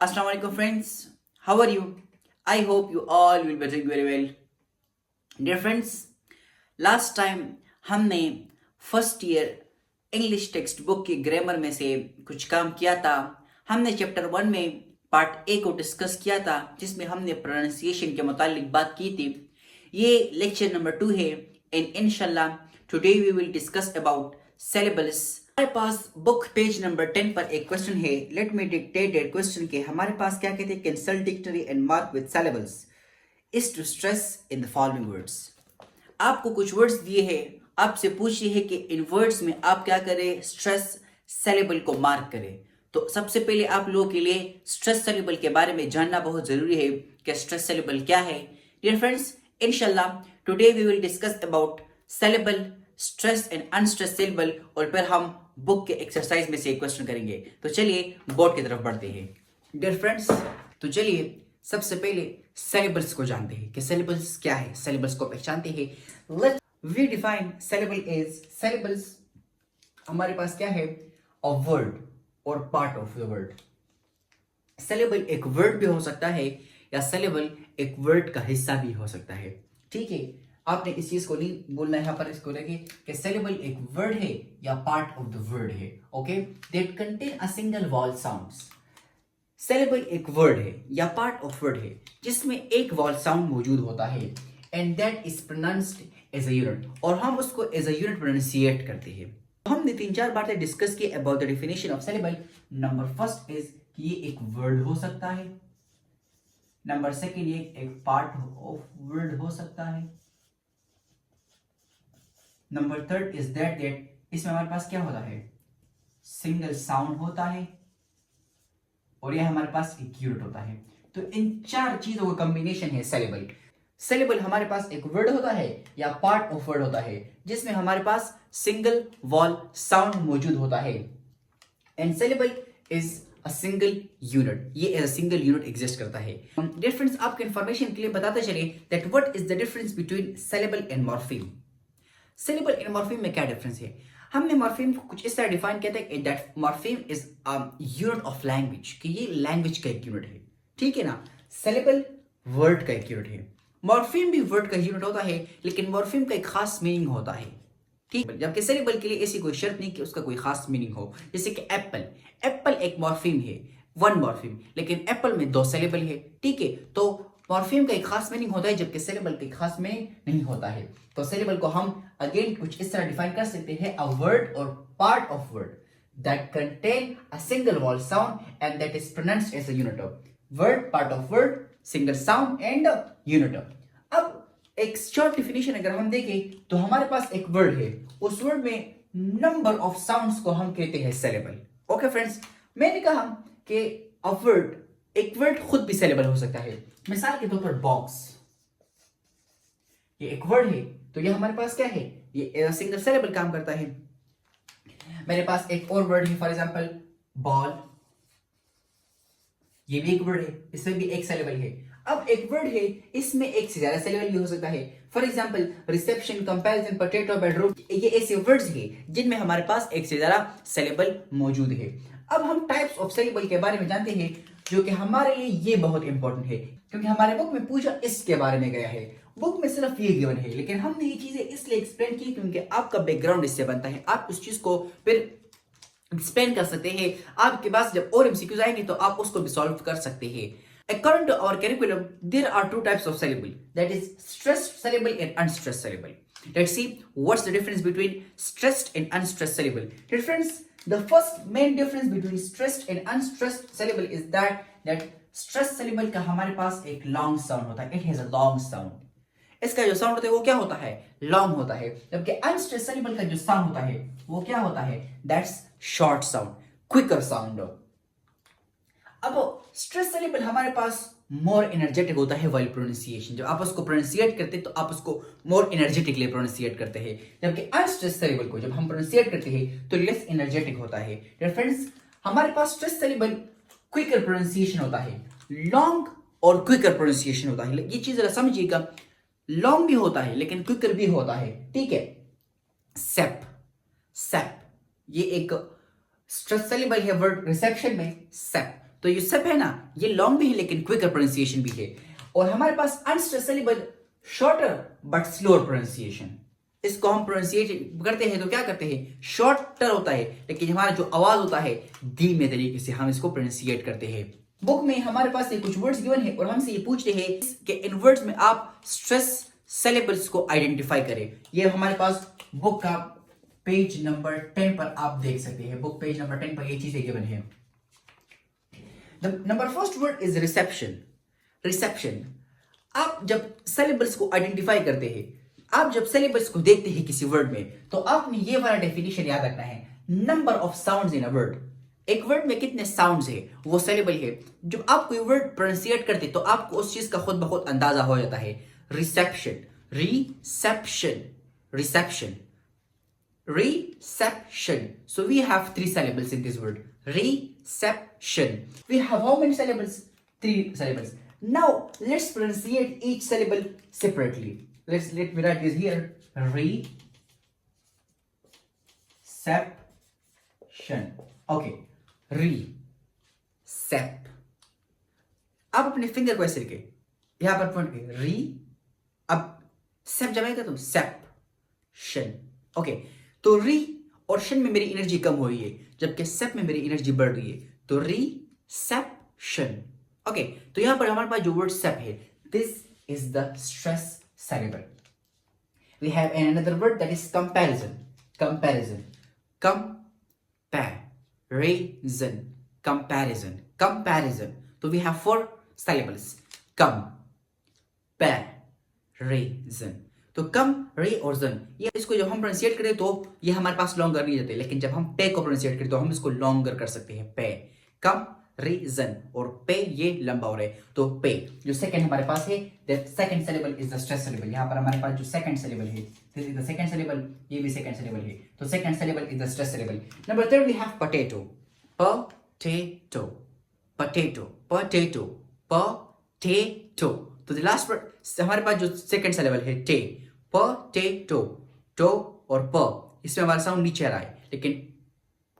Assalamu alaikum friends. How are you? I hope you all will be doing very well. Dear friends, last time हमने first year English textbook की grammar में से कुछ काम किया था। हमने चैप्टर 1 में पार्ट ए को डिस्कस किया था जिसमें हमने प्रोनाउंसिएशन के मुतालिक बात की थी। ये लेक्चर नंबर 2 है एंड इंशाल्लाह today we will discuss about syllables. हमारे पास बुक पेज नंबर 10 पर एक क्वेश्चन है। Let me dictate that question के हमारे पास क्या कहते हैं, consult dictionary and mark with syllables is to stress in the following words. आपको कुछ वर्ड्स दिए हैं, आपसे पूछिए है कि इन वर्ड्स में आप क्या करें, स्ट्रेस सिलेबल को मार्क करें। तो सबसे पहले आप लोगों के लिए स्ट्रेस सिलेबल के बारे में जानना बहुत जरूरी है कि स्ट्रेस सिलेबल क्या है। डियर फ्रेंड्स, इंशाल्लाह today we will discuss about syllable, stress and unstress syllable और फिर हम बुक के एक्सरसाइज में से एक क्वेश्चन करेंगे। तो चलिए बोर्ड की तरफ बढ़ते हैं। डियर फ्रेंड्स, तो चलिए सबसे पहले सिलेबल्स को जानते हैं कि सिलेबल्स क्या है। सिलेबल्स को पहचानते हैं। Let we define syllable is, syllables हमारे पास क्या है, a word or part of the word. Syllable एक वर्ड भी हो सकता है या सिलेबल एक वर्ड का हिस्सा भी हो सकता है। ठीक है, आपने इस चीज को नहीं बोलना है, यहाँ पर इसको लगे कि सिलेबल एक वर्ड है या पार्ट ऑफ द वर्ड है। Okay, that contain a single wall sounds. Syllable एक वर्ड है या पार्ट ऑफ वर्ड है जिसमें एक वॉल साउंड मौजूद होता है and that is pronounced as a unit, और हम उसको एज अ यूनिट प्रोनाउंसिएट करते हैं। हमने 3-4 बातें डिस्कस की about the definition of syllable. Number first is कि ये एक वर्ड हो सकता है। नंबर सेकंड, ये एक पार्ट ऑफ वर्ड हो सकता है। नंबर थर्ड इज दैट इसमें हमारे पास क्या होता है, सिंगल साउंड होता है और यह हमारे पास एक यूनिट होता है। तो इन 4 चीजों का कॉम्बिनेशन है सिलेबल। सिलेबल हमारे पास एक वर्ड होता है या पार्ट ऑफ वर्ड होता है जिसमें हमारे पास सिंगल वॉल साउंड मौजूद होता है and syllable is a single unit. ये as a single unit exist करता है। डिफरेंस आपके इंफॉर्मेशन के लिए बताते चले that what is the difference between syllable and morpheme. Syllable and morpheme में क्या डिफरेंस है? हमने मॉर्फीम को कुछ इस तरह डिफाइन किया था कि that morpheme is unit of language, कि ये लैंग्वेज का एक यूनिट है। ठीक है ना, सिलेबल वर्ड का एक यूनिट है, मॉर्फीम भी वर्ड का यूनिट होता है लेकिन मॉर्फीम का एक खास मीनिंग होता है। ठीक, जबकि सिलेबल के लिए ऐसी कोई शर्त नहीं कि उसका कोई खास मीनिंग हो। जैसे कि एप्पल, एप्पल एक मॉर्फीम है, वन मॉर्फीम, लेकिन एप्पल में 2 सिलेबल है। ठीक है, तो मॉर्फीम का एक खास मीनिंग होता है जबकि सिलेबल का एक खास मीनिंग नहीं होता है। तो सिलेबल को हम अगेन कुछ इस तरह डिफाइन कर सकते हैं, अ word or part of word that contain a single vowel sound and that is pronounced as a unit of word, part of word, single sound and a unit of। अब एक short definition अगर हम देखें तो हमारे पास एक word है, उस वर्ड में नंबर ऑफ साउंड्स को हम कहते हैं सिलेबल। ओके फ्रेंड्स, मैंने कहा कि अ वर्ड, एक वर्ड खुद भी सिलेबल हो सकता है। मिसाल के तौर पर बॉक्स, ये एक वर्ड है तो ये हमारे पास क्या है, ये सिंगल सिलेबल काम करता है। मेरे पास एक और वर्ड है, फॉर एग्जांपल बॉल, ये भी एक वर्ड है, इसमें भी एक सिलेबल है। अब एक वर्ड है, इसमें एक से ज्यादा सिलेबल भी हो सकता है। For example reception, comparison, potato, bedroom, ये ऐसे वर्ड्स हैं जिनमें हमारे पास एक से ज्यादा सिलेबल मौजूद है। अब हम टाइप्स ऑफ सिलेबल के बारे में जानते हैं जो कि हमारे लिए ये बहुत इंपॉर्टेंट है क्योंकि हमारे बुक में पूछा इसके बारे में गया है। बुक में सिर्फ ये गिवन है लेकिन हमने ये चीजें इसलिए एक्सप्लेन की क्योंकि आपका बैकग्राउंड इससे बनता है। आप उस चीज को फिर एक्सप्लेन कर सकते हैं। आपके पास जब और एमसीक्यूज आएंगे तो आप उसको भी सॉल्व कर सकते हैं। According to our curriculum, there are 2 types of syllable, that is stressed syllable and unstressed syllable. Let's see what's the difference between stressed and unstressed syllable. Difference, the first main difference between stressed and unstressed syllable is that stressed syllable का हमारे पास एक long sound होता है, it has a long sound. इसका जो sound होता है वो क्या होता है, लॉन्ग होता है, जबकि अनस्ट्रेस्ड सिलेबल का जो साउंड होता है वो क्या होता है, that's short sound, quicker sound. अब स्ट्रेस सिलेबल हमारे पास मोर एनर्जेटिक होता है व्हाइल प्रोनाउंसिएशन। जब आप उसको प्रोनाउंसिएट करते हैं तो आप उसको मोर एनर्जेटिकली प्रोनाउंसिएट करते हैं, जबकि अनस्ट्रेस सिलेबल को जब हम प्रोनाउंसिएट करते हैं तो लेस एनर्जेटिक होता है। डियर फ्रेंड्स, हमारे पास स्ट्रेस सिलेबल क्विकर प्रोनाउंसिएशन होता है, लॉन्ग और क्विकर प्रोनाउंसिएशन होता है। ये चीज जरा समझिएगा, लॉन्ग भी होता है लेकिन क्विकर भी होता है। ठीक है, सेप, सेप ये एक स्ट्रेस सिलेबल है वर्ड रिसेप्शन में, सेप। तो ये सब है ना, ये लॉन्ग भी है लेकिन क्विकर प्रोनाउंसिएशन भी है। और हमारे पास unstressed syllable shorter but slower pronunciation. इसको हम प्रोनाउंसिएट करते हैं तो क्या करते हैं, शॉर्टर होता है, लेकिन हमारा जो आवाज होता है धीमे तरीके से हम इसको प्रोनाउंसिएट करते हैं। बुक में हमारे पास ये कुछ वर्ड्स गिवन है और हमसे ये पूछते हैं कि इन वर्ड्स में आप स्ट्रेस सिलेबल्स को आइडेंटिफाई करें। ये हमारे पास बुक का पेज नंबर 10 पर आप देख सकते हैं। बुक पेज नंबर 10 पर ये चीजें गिवन है। Number first word is reception. Reception, आप जब सिलेबल्स को आइडेंटिफाई करते हैं, आप जब सिलेबल्स को देखते हैं किसी वर्ड में, तो आपने ये वाला डेफिनेशन याद रखना है, number of sounds in a word. एक वर्ड में कितने साउंड्स है वो सिलेबल है। जब आप कोई वर्ड प्रोनाउंसिएट करते तो आपको उस चीज का खुद ब खुद अंदाजा हो जाता है। Reception, reception, reception, reception. So we have 3 syllables in this word. Reception. We have how many syllables? 3 syllables. Now let's pronunciate each syllable separately. Let me write this here. Reception. Okay. Re-sep. आप अपने finger को ऐसे रखे, यहां पर point के री, अब सेप जमाएगा तुम सेप शन। ओके, तो री और शन में मेरी एनर्जी कम हो रही है, जबकि सेप में मेरी एनर्जी बढ़ रही है, तो री सेप शन। ओके, तो यहां पर हमारे पास जो वर्ड सेप है, this is the stress syllable. We have another word that is comparison. Comparison, comparison, comparison, comparison. तो we have 4 syllables. comparison. तो कम, रे और जन, ये इसको जब हम प्रोनाउंसिएट करें तो ये हमारे पास लॉन्गर नहीं जाते, लेकिन जब हम पे को प्रोनाउंसिएट करें तो हम इसको लॉन्गर कर सकते हैं। पे, कम, रे, जन, और पे ये लंबा हो रहा है, तो पे जो सेकंड हमारे पास है, that second syllable is the stress syllable. यहां पर हमारे पास जो सेकंड सिलेबल है, this is the second syllable, ये भी सेकंड सिलेबल है, तो second syllable is the stress syllable. Number 3 we have potato. Potato, potato, potato, potato. तो द लास्ट वर्ड हमारे पास जो सेकंड सिलेबल है, टे, पोटैटो, टो और प, इसमें हमारा साउंड नीचे आ रहा है, लेकिन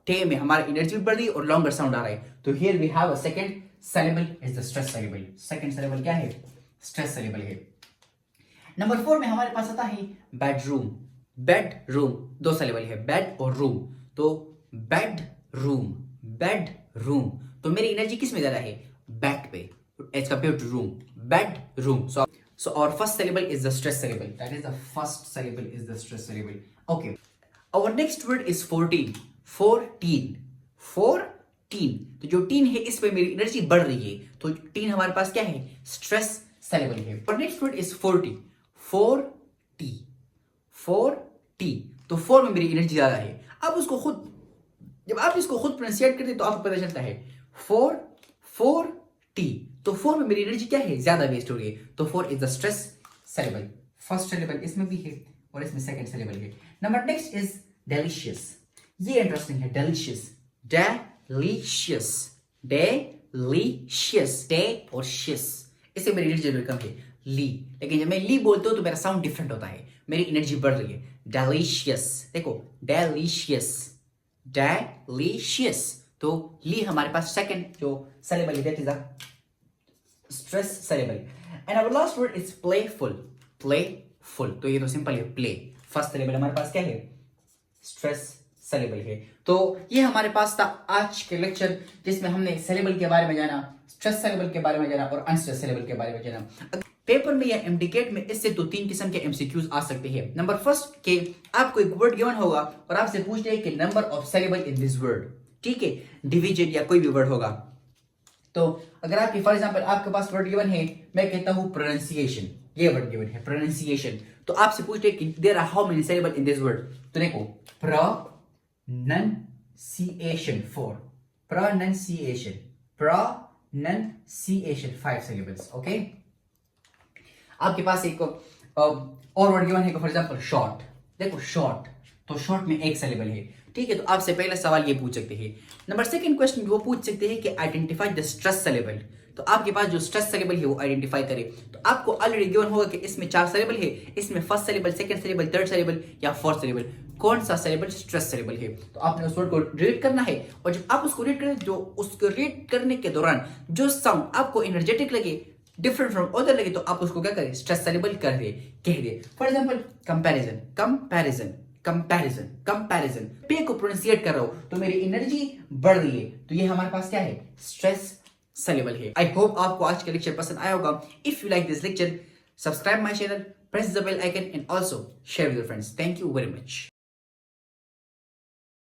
टे में हमारा एनर्जी बढ़ रही है और लॉन्गर साउंड आ रहा है, तो here we have a second syllable is the stress syllable. Second syllable क्या है, स्ट्रेस सिलेबल है। नंबर 4 में हमारे पास आता है बेडरूम। बेडरूम 2 सिलेबल है, बेड और रूम, तो बेडरूम, बेडरूम, तो मेरी एनर्जी किस में ज्यादा है, बेड पे, as compare to room, bedroom. So our first syllable is the stress syllable. That is the first syllable is the stress syllable. Okay. Our next word is 14. 14. 14. तो जो 3 है इसमें मेरी एनर्जी बढ़ रही है, तो 3 हमारे पास क्या है, स्ट्रेस सिलेबल है। और नेक्स्ट वर्ड इज 40. 40. 40. तो 4 में मेरी एनर्जी ज्यादा है। अब उसको खुद, जब आप इसको खुद प्रोनाउंसिएट करते हैं तो आपको पता चलता है 40. तो 4 में मेरी एनर्जी क्या है, ज्यादा वेस्ट हो रही है, तो 4 is the stress syllable. First syllable इसमें भी है और इसमें सेकंड सिलेबल है। Number next is delicious. ये इंटरेस्टिंग है, डेलिशियस, डेलिशियस, डेलिशियस, डे और शियस, इससे मेरी एनर्जी कम है, ली, लेकिन जब मैं ली बोलता हूं तो मेरा साउंड डिफरेंट होता है, मेरी एनर्जी बढ़ रही है। डेलिशियस, देखो डेलिशियस, डेलिशियस, तो ली हमारे पास सेकंड जो सिलेबल है, that is the stress syllable. And our last word is playful. Playful. तो ये तो सिंपल है, play. फर्स्ट syllable हमारे पास क्या है, stress syllable है। तो ये हमारे पास था आज के लेक्चर, जिसमें हमने syllable के बारे में जाना, stress syllable के बारे में जाना और unstress syllable के बारे में जाना। पेपर में या एमडीकेट में इससे तो 3 किस्म के एमसीक्यूज आ सकते हैं। नंबर फर्स्ट के आपको एक वर्ड गिवन होगा और आपसे पूछते हैं कि number of syllable in this word, ठीक है, डिवीजन या कोई भी वर्ड होगा। तो अगर आपकी फॉर एग्जांपल आपके पास वर्ड गिवन है, मैं कहता हूं प्रोनाउंसिएशन, ये वर्ड गिवन है प्रोनाउंसिएशन, तो आपसे पूछते हैं कि there are how many syllable in this word, तो देखो pronunciation 4, pronunciation, pronunciation 5 syllables. Okay, आपके पास एक और वर्ड गिवन है फॉर एग्जांपल शॉर्ट, देखो शॉर्ट, तो शॉर्ट में 1 सिलेबल है, ठीक है। तो आपसे पहला सवाल ये पूछ सकते हैं। नंबर सेकंड क्वेश्चन वो पूछ सकते हैं कि आइडेंटिफाई द स्ट्रेस सिलेबल, तो आपके पास जो स्ट्रेस सेलेबल है वो आइडेंटिफाई करे। तो आपको ऑलरेडी गिवन होगा कि इसमें 4 सेलेबल है, इसमें first saleable, second saleable, third saleable या फोर्थ सेलेबल, कौन सा सेलेबल स्ट्रेस सेलेबल है। तो आपने उस वर्ड को रीड करना है और जब आप उसको रीड करें, जो उसको रीड करने के दौरान जो साउंड आपको एनर्जेटिक लगे, डिफरेंट फ्रॉम अदर लगे, तो आप उसको क्या करें, स्ट्रेस सेलेबल कह दे। For example comparison, comparison, comparison, comparison, पे को प्रोनाउंसिएट कर रहा हूं तो मेरी एनर्जी बढ़ रही है, तो ये हमारे पास क्या है, स्ट्रेस सेलेबल है। आई होप आपको आज का लेक्चर पसंद आया होगा। If you like this lecture, subscribe my channel, press the bell icon and also share with your friends. Thank you very much.